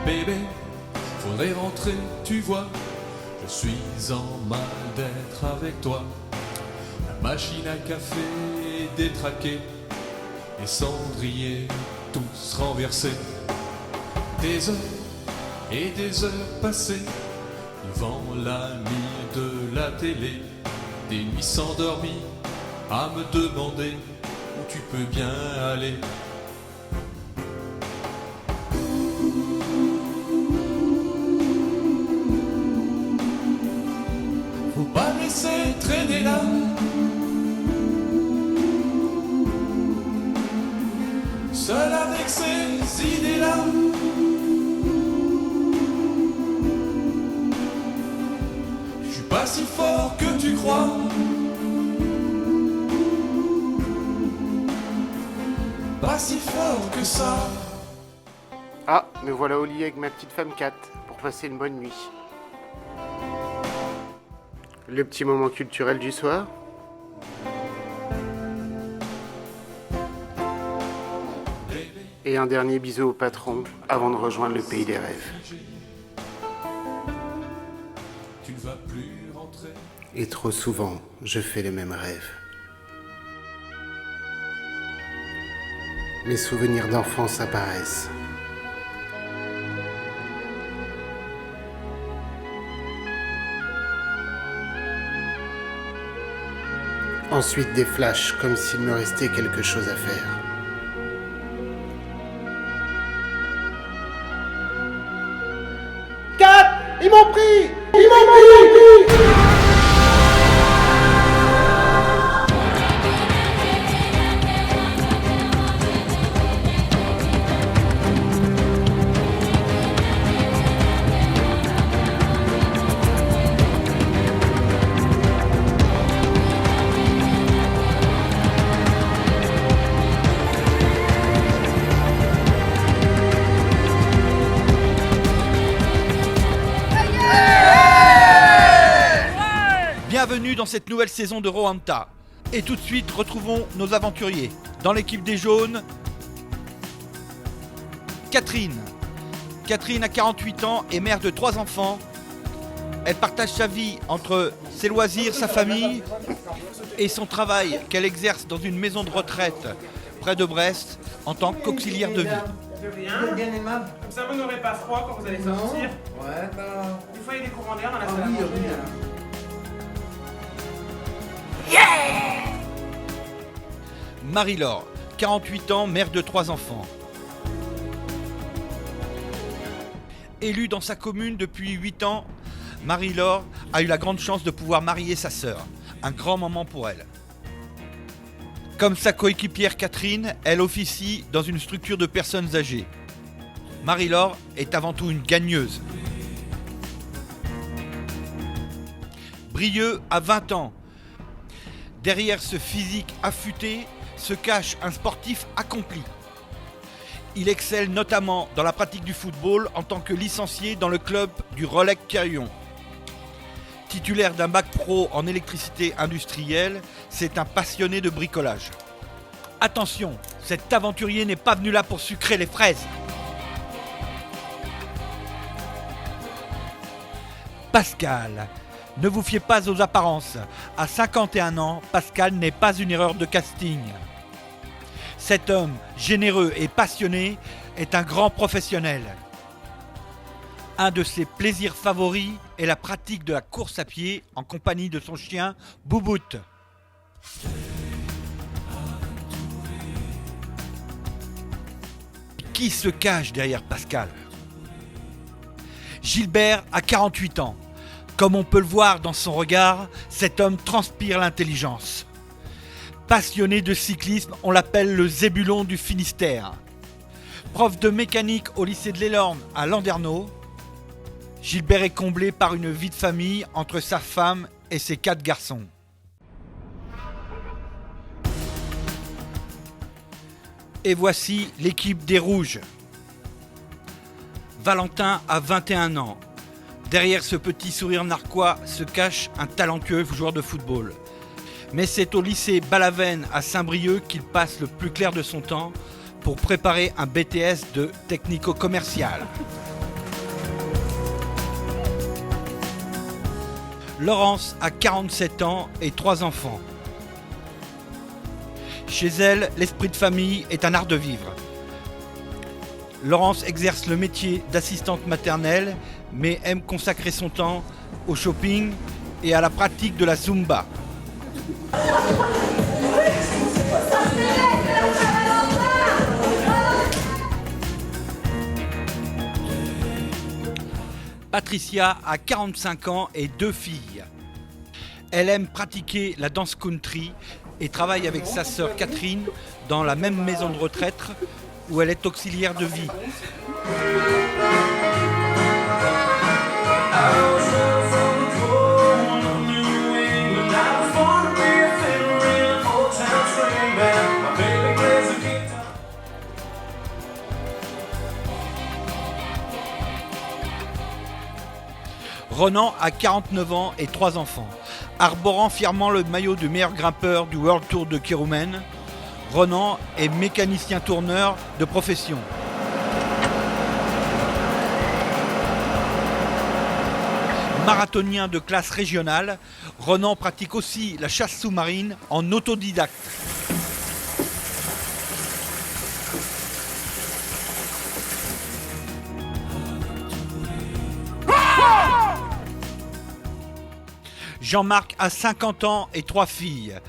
Bébé, faudrait rentrer, tu vois. Je suis en mal d'être avec toi. La machine à café est détraquée, les cendriers tous renversés. Des heures et des heures passées devant l'ami de la télé. Des nuits sans dormir à me demander où tu peux bien aller. Faut pas me laisser traîner là. Seul avec ces idées-là. Je suis pas si fort que tu crois. Pas si fort que ça. Ah, me voilà au lit avec ma petite femme Kat pour passer une bonne nuit. Le petit moment culturel du soir. Et un dernier bisou au patron avant de rejoindre le pays des rêves. Tu ne vas plus rentrer. Et trop souvent, je fais les mêmes rêves. Mes souvenirs d'enfance apparaissent. Ensuite des flashs comme s'il me restait quelque chose à faire. Kat, ils m'ont pris. Bienvenue dans cette nouvelle saison de Rohanta. Et tout de suite, retrouvons nos aventuriers. Dans l'équipe des jaunes, Catherine. Catherine a 48 ans et mère de 3 enfants. Elle partage sa vie entre ses loisirs, sa famille et son travail qu'elle exerce dans une maison de retraite près de Brest en tant qu'auxiliaire de vie. De rien. Bien aimable. Comme ça, vous n'aurez pas froid quand vous allez sortir. Ouais, bah. Des fois, il y a des courants d'air dans la Ah salle à oui, manger. oui. Marie-Laure, 48 ans, mère de 3 enfants. Élue dans sa commune depuis 8 ans, Marie-Laure a eu la grande chance de pouvoir marier sa sœur. Un grand moment pour elle. Comme sa coéquipière Catherine, elle officie dans une structure de personnes âgées. Marie-Laure est avant tout une gagneuse. Brieux a 20 ans. Derrière ce physique affûté se cache un sportif accompli. Il excelle notamment dans la pratique du football en tant que licencié dans le club du Rollec Carillon. Titulaire d'un bac pro en électricité industrielle, c'est un passionné de bricolage. Attention, cet aventurier n'est pas venu là pour sucrer les fraises. Pascal. Ne vous fiez pas aux apparences. À 51 ans, Pascal n'est pas une erreur de casting. Cet homme généreux et passionné est un grand professionnel. Un de ses plaisirs favoris est la pratique de la course à pied en compagnie de son chien Bouboute. Qui se cache derrière Pascal ? Gilbert a 48 ans. Comme on peut le voir dans son regard, cet homme transpire l'intelligence. Passionné de cyclisme, on l'appelle le Zébulon du Finistère. Prof de mécanique au lycée de l'Elorn à Landerneau, Gilbert est comblé par une vie de famille entre sa femme et ses 4 garçons. Et voici l'équipe des Rouges. Valentin a 21 ans. Derrière ce petit sourire narquois se cache un talentueux joueur de football. Mais c'est au lycée Balavenne à Saint-Brieuc qu'il passe le plus clair de son temps pour préparer un BTS de technico-commercial. Laurence a 47 ans et 3 enfants. Chez elle, l'esprit de famille est un art de vivre. Laurence exerce le métier d'assistante maternelle, mais aime consacrer son temps au shopping et à la pratique de la Zumba. Patricia a 45 ans et 2 filles. Elle aime pratiquer la danse country et travaille avec sa sœur Catherine dans la même maison de retraite où elle est auxiliaire de vie. Ronan a 49 ans et 3 enfants. Arborant fièrement le maillot de meilleur grimpeur du World Tour de Kirumène, Ronan est mécanicien tourneur de profession. Marathonien de classe régionale, Ronan pratique aussi la chasse sous-marine en autodidacte. Jean-Marc a 50 ans et 3 filles.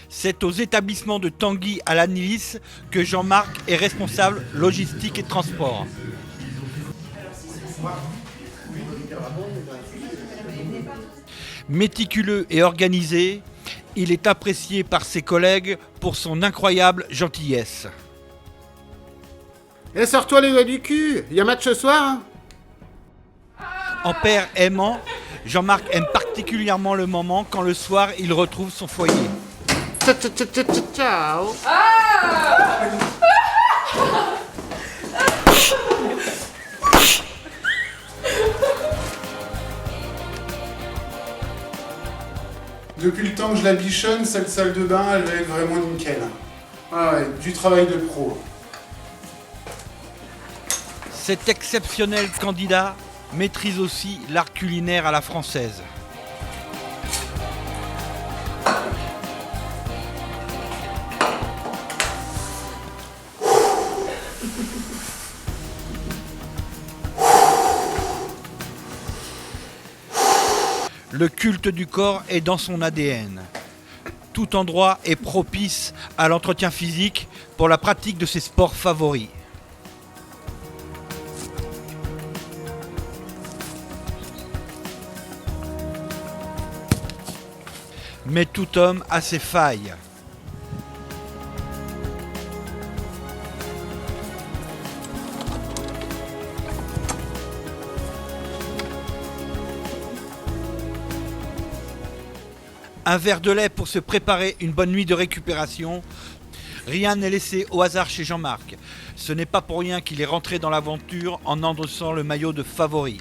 C'est aux établissements de Tanguy à l'Anilis que Jean-Marc est responsable logistique et transport. Méticuleux et organisé, il est apprécié par ses collègues pour son incroyable gentillesse. Eh, sors-toi les doigts du cul. Y a match ce soir, hein? En père aimant, Jean-Marc aime particulièrement le moment quand le soir il retrouve son foyer. Ciao. Depuis le temps que je la bichonne, cette salle de bain, elle va être vraiment nickel. Ah ouais, du travail de pro. Cet exceptionnel candidat maîtrise aussi l'art culinaire à la française. Le culte du corps est dans son ADN. Tout endroit est propice à l'entretien physique pour la pratique de ses sports favoris. Mais tout homme a ses failles. Un verre de lait pour se préparer une bonne nuit de récupération. Rien n'est laissé au hasard chez Jean-Marc. Ce n'est pas pour rien qu'il est rentré dans l'aventure en endossant le maillot de favori.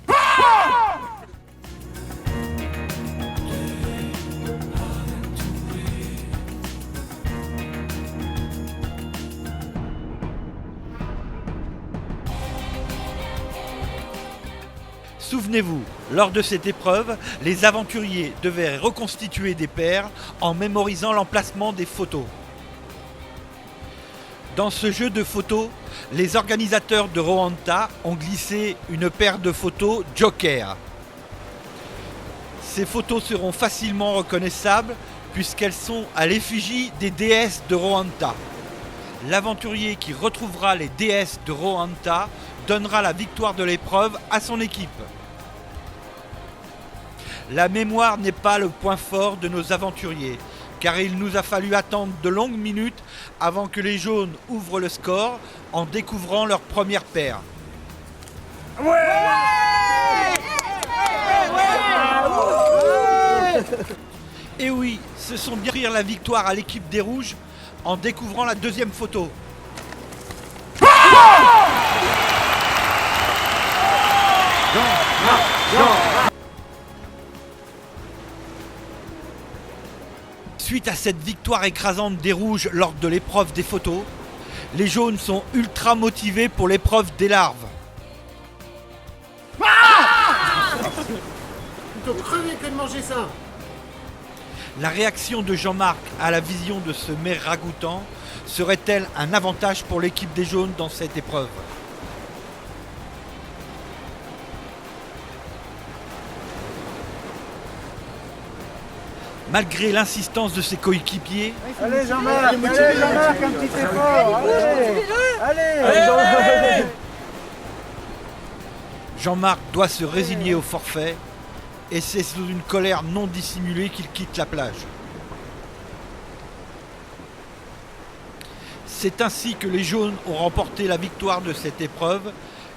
Souvenez-vous, lors de cette épreuve, les aventuriers devaient reconstituer des paires en mémorisant l'emplacement des photos. Dans ce jeu de photos, les organisateurs de Roanta ont glissé une paire de photos Joker. Ces photos seront facilement reconnaissables puisqu'elles sont à l'effigie des déesses de Roanta. L'aventurier qui retrouvera les déesses de Roanta donnera la victoire de l'épreuve à son équipe. La mémoire n'est pas le point fort de nos aventuriers, car il nous a fallu attendre de longues minutes avant que les jaunes ouvrent le score en découvrant leur première paire. Et oui, ce sont bien rire la victoire à l'équipe des rouges en découvrant la deuxième photo. Suite à cette victoire écrasante des rouges lors de l'épreuve des photos, les jaunes sont ultra motivés pour l'épreuve des larves. plutôt crever que de manger ça. La réaction de Jean-Marc à la vision de ce mets ragoûtant serait-elle un avantage pour l'équipe des jaunes dans cette épreuve? Malgré l'insistance de ses coéquipiers, Allez Jean-Marc, un petit effort. Allez. Jean-Marc doit se résigner au forfait et c'est sous une colère non dissimulée qu'il quitte la plage. C'est ainsi que les jaunes ont remporté la victoire de cette épreuve,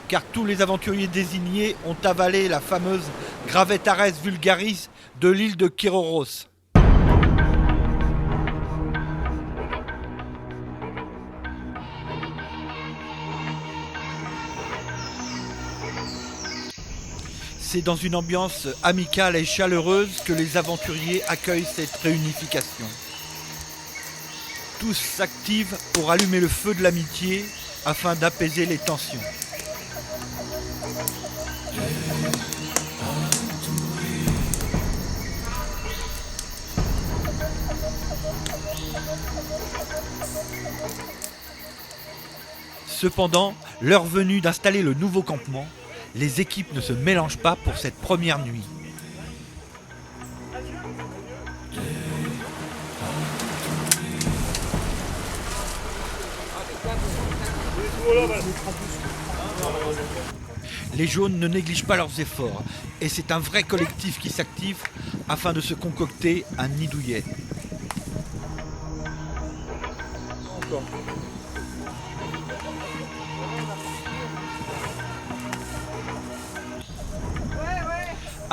car tous les aventuriers désignés ont avalé la fameuse Gravetares vulgaris de l'île de Kéroros. C'est dans une ambiance amicale et chaleureuse que les aventuriers accueillent cette réunification. Tous s'activent pour allumer le feu de l'amitié afin d'apaiser les tensions. Cependant, l'heure venue d'installer le nouveau campement, les équipes ne se mélangent pas pour cette première nuit. Les jaunes ne négligent pas leurs efforts et c'est un vrai collectif qui s'active afin de se concocter un nid douillet.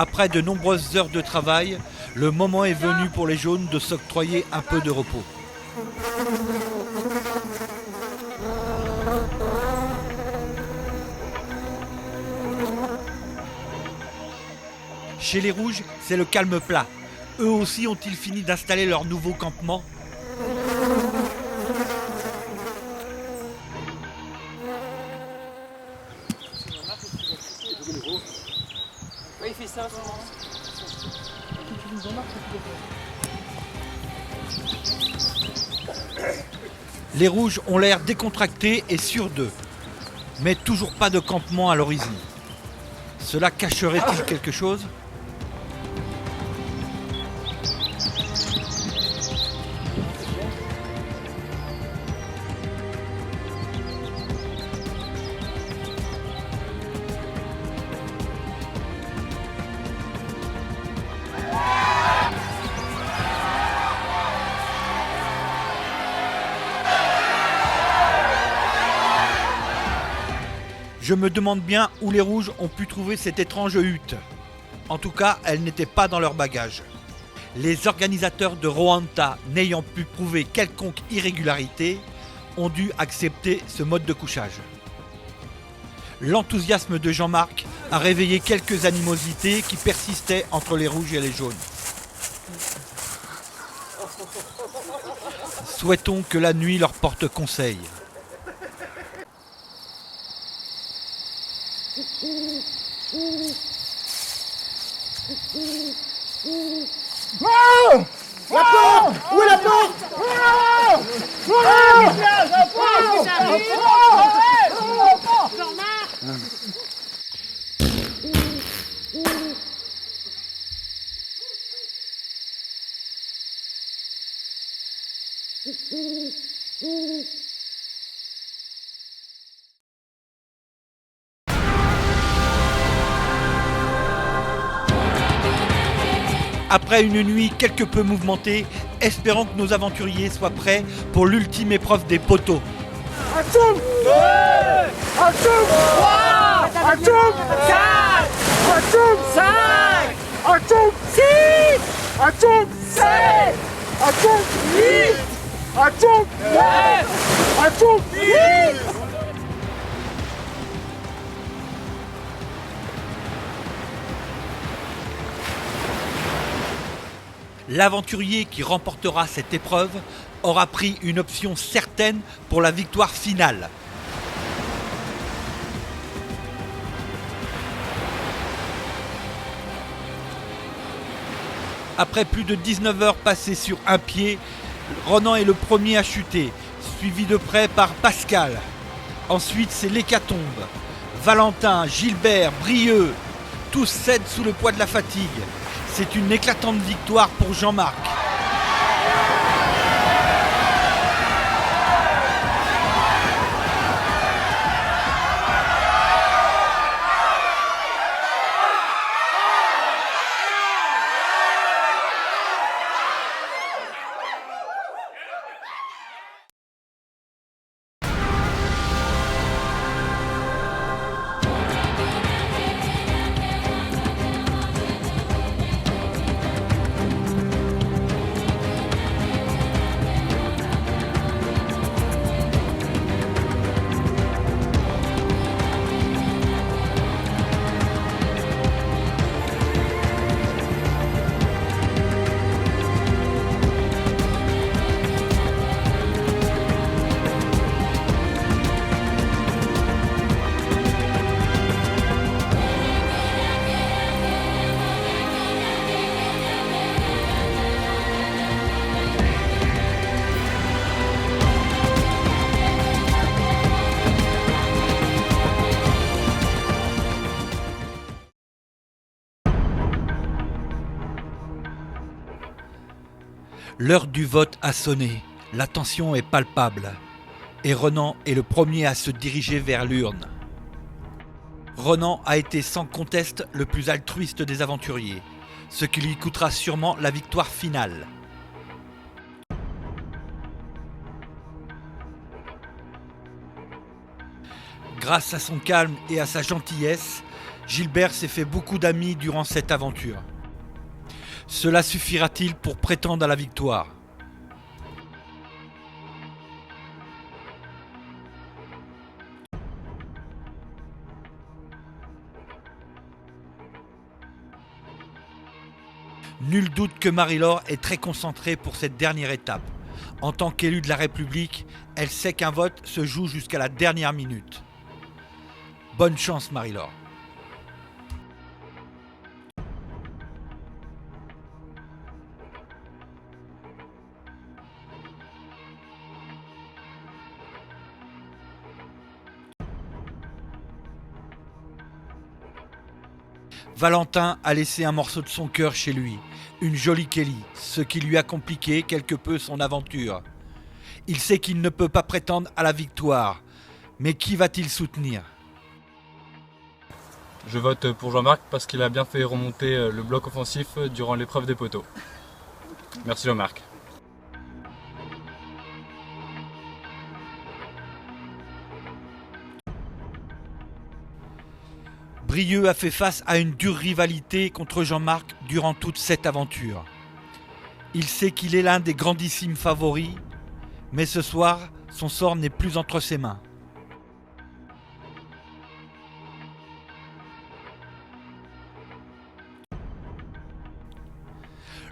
Après de nombreuses heures de travail, le moment est venu pour les jaunes de s'octroyer un peu de repos. Chez les rouges, c'est le calme plat. Eux aussi ont-ils fini d'installer leur nouveau campement ? Oui, il fait ça. Les rouges ont l'air décontractés et sûrs d'eux, mais toujours pas de campement à l'horizon. Cela cacherait-il quelque chose ? Je me demande bien où les rouges ont pu trouver cette étrange hutte. En tout cas, elle n'était pas dans leur bagage. Les organisateurs de Roanta, n'ayant pu prouver quelconque irrégularité, ont dû accepter ce mode de couchage. L'enthousiasme de Jean-Marc a réveillé quelques animosités qui persistaient entre les rouges et les jaunes. Souhaitons que la nuit leur porte conseil. La porte! Où est la porte? Après une nuit quelque peu mouvementée, espérons que nos aventuriers soient prêts pour l'ultime épreuve des poteaux. Atchoum! 2! Atchoum! 3! Atchoum! 4! Atchoum! 5! Atchoum! 6! Atchoum! 7! Atchoum! 8! Atchoum! 9! Atchoum! 10! L'aventurier qui remportera cette épreuve aura pris une option certaine pour la victoire finale. Après plus de 19 heures passées sur un pied, Renan est le premier à chuter, suivi de près par Pascal. Ensuite, c'est l'hécatombe. Valentin, Gilbert, Brieux, tous cèdent sous le poids de la fatigue. C'est une éclatante victoire pour Jean-Marc. L'heure du vote a sonné, la tension est palpable, et Renan est le premier à se diriger vers l'urne. Renan a été sans conteste le plus altruiste des aventuriers, ce qui lui coûtera sûrement la victoire finale. Grâce à son calme et à sa gentillesse, Gilbert s'est fait beaucoup d'amis durant cette aventure. Cela suffira-t-il pour prétendre à la victoire ? Nul doute que Marie-Laure est très concentrée pour cette dernière étape. En tant qu'élue de la République, elle sait qu'un vote se joue jusqu'à la dernière minute. Bonne chance, Marie-Laure. Valentin a laissé un morceau de son cœur chez lui, une jolie Kelly, ce qui lui a compliqué quelque peu son aventure. Il sait qu'il ne peut pas prétendre à la victoire, mais qui va-t-il soutenir ? Je vote pour Jean-Marc parce qu'il a bien fait remonter le bloc offensif durant l'épreuve des poteaux. Merci Jean-Marc. Brieux a fait face à une dure rivalité contre Jean-Marc durant toute cette aventure. Il sait qu'il est l'un des grandissimes favoris, mais ce soir, son sort n'est plus entre ses mains.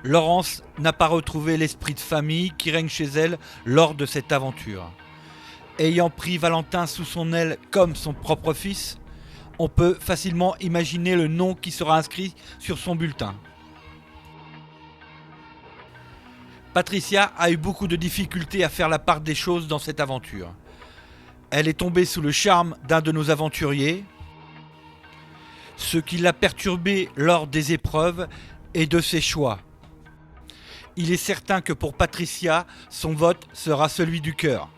Laurence n'a pas retrouvé l'esprit de famille qui règne chez elle lors de cette aventure. Ayant pris Valentin sous son aile comme son propre fils, on peut facilement imaginer le nom qui sera inscrit sur son bulletin. Patricia a eu beaucoup de difficultés à faire la part des choses dans cette aventure. Elle est tombée sous le charme d'un de nos aventuriers, ce qui l'a perturbée lors des épreuves et de ses choix. Il est certain que pour Patricia, son vote sera celui du cœur.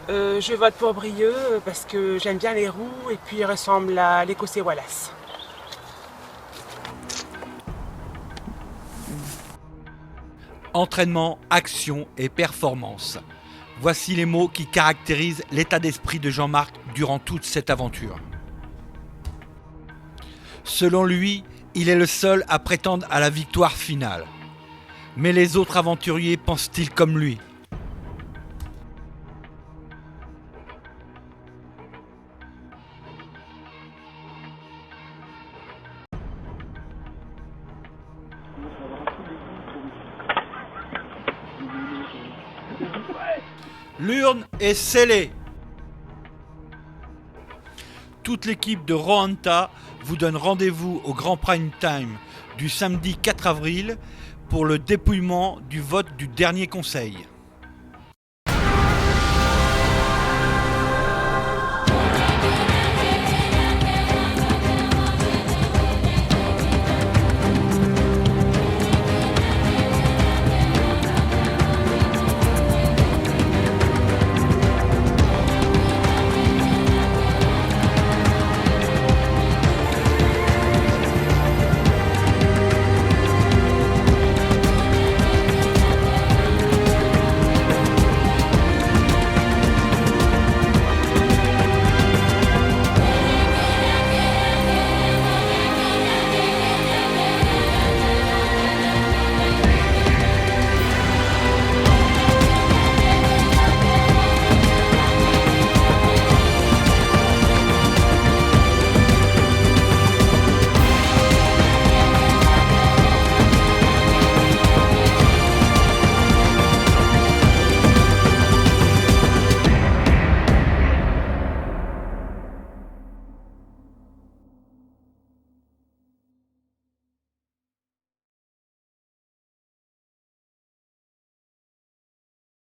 Je vote pour Brieux parce que j'aime bien les roues et puis il ressemble à l'Écossais Wallace. Entraînement, action et performance. Voici les mots qui caractérisent l'état d'esprit de Jean-Marc durant toute cette aventure. Selon lui, il est le seul à prétendre à la victoire finale. Mais les autres aventuriers pensent-ils comme lui ? L'urne est scellée. toute l'équipe de Roanta vous donne rendez-vous au Grand Prime Time du samedi 4 avril pour le dépouillement du vote du dernier conseil.